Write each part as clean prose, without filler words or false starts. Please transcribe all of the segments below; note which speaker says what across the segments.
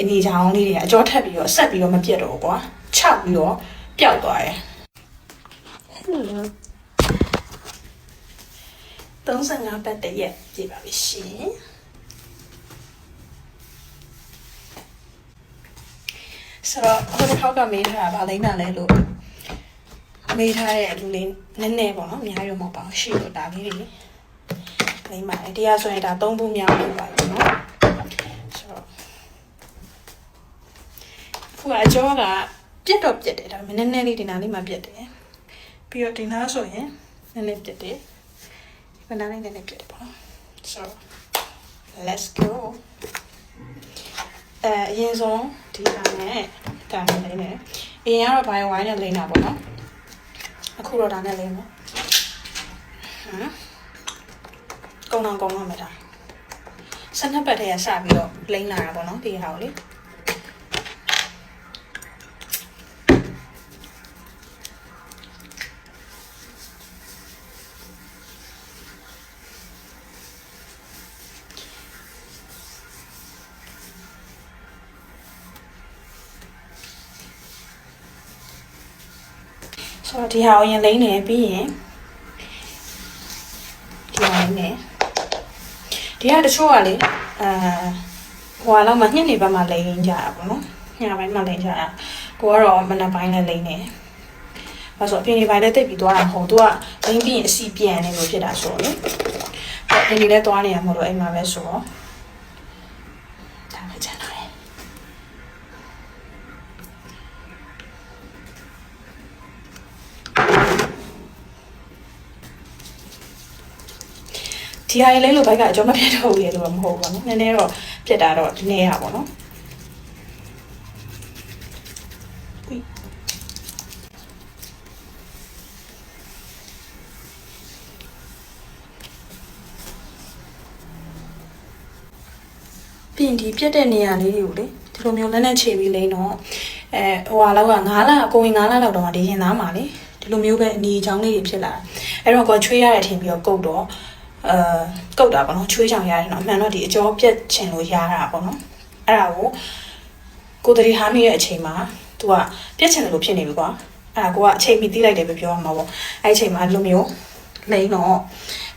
Speaker 1: အနေချောင်းလေးတွေကအကြောထက်ပြီးတော့ဆက်ပြီးတော့မပြတ်တော့ဘူးကွာခြောက်ပြီးတော့ပျောက်သွားတယ် Hello 35ပတ်တရက်ပြည့်ပါပြီရှင်ဆိုတော့ဟိုတစ်ခေါက်ကမေးထားတာဗာလိမ့်တာလဲလို့မေးထားတဲ့လူလေးနည်းနည်းပေါ့နော်အများကြီးတော့မဟုတ်ပါဘူးရှိလို့ဒါလေးတွေလိမ့်ပါတယ်တရားဆိုရင်ဒါ3ခုမြောက်လို့ပါပြီနော်ဆိုတော့ခုအကျော်ကပြတ်တော့ပြတ်တယ်ဒါပေမဲ့နည်းနည်းလေးဒီနားလေးမှပြတ်တယ်ပြီးတော့ဒီနားဆိုရင်နည်းနည်းပြတ်တယ်ဒီနားလေးနည်းနည်းပြတ်တယ်ပေါ့နော် so let's go အရင်ဆုံးဒီနားနဲ့ဒါနဲ့လိမ့်မယ်အရင်ကတော့ဘိုင်ဝိုင်းနဲ့လိမ့်တာပေါ့နော်အခုတော့ဒါနဲ့လိမ့်မယ်ကုန်းတော့မယ်ဒါ12ပတ်ထဲကစပြီးတော့လိမ့်လာတာပေါ့နော်ဒီဟာကိုလေဆိုတော့ဒီဟာကိုရင်လိမ့်နေပြီးရင်ဒီဟာလိမ့်နေဒီကတချို့ကလေဟိုလောက်မှညနေဘက်မှလိမ့်ကြတာပေါ့နော်ညပိုင်းမှလိမ့်ကြတာကိုကတော့မနက်ပိုင်းလည်းလိမ့်နေဘာလို့အပြင်ဒီပိုင်းလည်းတိတ်ပြီးသွားတာမဟုတ်သူကလိမ့်ပြီးရင်အစီပြန်နေလို့ဖြစ်တာဆိုတော့လေအပြင်ဒီလည်းသွားနေရမလို့အိမ်မှာပဲဆိုတော့ဒါပဲကျန်တော့ဒီဟာလေးလို့ဘိုက်ကအကျော်မပြတ်တော့ဘူးလေလို့မဟုတ်ဘူးပေါ့နော်နည်းနည်းတော့ပြတ်တာတော့ဒီနေ့ဟာပေါ့နော်ပြင်ဒီပြတ်တဲ့နေရာလေးတွေကိုလေဒီလိုမျိုးလက်နဲ့ခြေပြီးလိမ့်တော့ဟိုဟာလောက်က9လအကုန်ဝင်9လလောက်တော့ဒီရင်သားမှာလေဒီလိုမျိုးပဲအနီချောင်းလေးတွေဖြစ်လာအဲ့တော့ကိုချွေးရတဲ့အထင်ပြီးတော့ကုတ်တော့ကုတ်တာပေါ့နော်ချွေးချောင်ရတယ်နော်အမှန်တော့ဒီအကျော်ပြက်ချင်လို့ရတာပေါ့နော်အဲ့ဒါကိုတရီဟာမိရဲ့အချိန်မှာ तू ကပြက်ချင်တယ်လို့ဖြစ်နေပြီကွာအဲ့ဒါကိုကအချိန်မီတီးလိုက်တယ်ပဲပြောရမှာပေါ့အဲ့အချိန်မှာလိုမျိုးလိမ့်တော့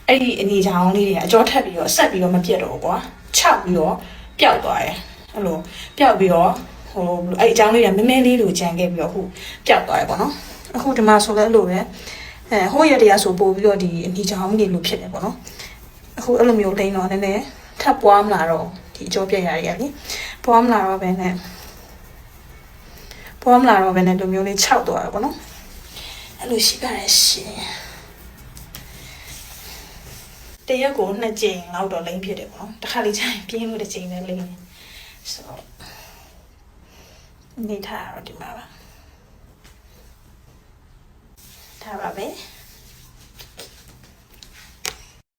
Speaker 1: အဲ့ဒီအနေချောင်းလေးတွေကအကျော်ထက်ပြီးတော့ဆက်ပြီးတော့မပြတ်တော့ဘူးကွာခြောက်ပြီးတော့ပျောက်သွားတယ်အဲ့လိုပျောက်ပြီးတော့ဟိုအဲ့အကြောင်းလေးကမဲမဲလေးလိုကြံခဲ့ပြီးတော့အခုပျောက်သွားတယ်ပေါ့နော်အခုဒီမှာဆိုလဲအဲ့လိုပဲဟိုရတရားဆိုပို့ပြီးတော့ဒီအနီချောင်းလေးလိုဖြစ်တယ်ပေါ့နော်အခုအဲ့လိုမျိုးလိမ့်တော့နည်းနည်းထပ်ပွားမလာတော့ဒီအကျော်ပြက်ရရလေပွားမလာတော့ဘဲနဲ့လူမျိုးလေးခြောက်သွားတယ်ပေါ့နော်အဲ့လိုရှိပါတယ်ရှင်တရက်ကို2ကြိမ်လောက်တော့လိမ့်ဖြစ်တယ်ပေါ့နော်တစ်ခါလေးချိန်ပြင်းလို့တစ်ကြိမ်ပဲလိမ့်နေဆိုတော့နေထားတော့ဒီမှာပါဒါပါပဲ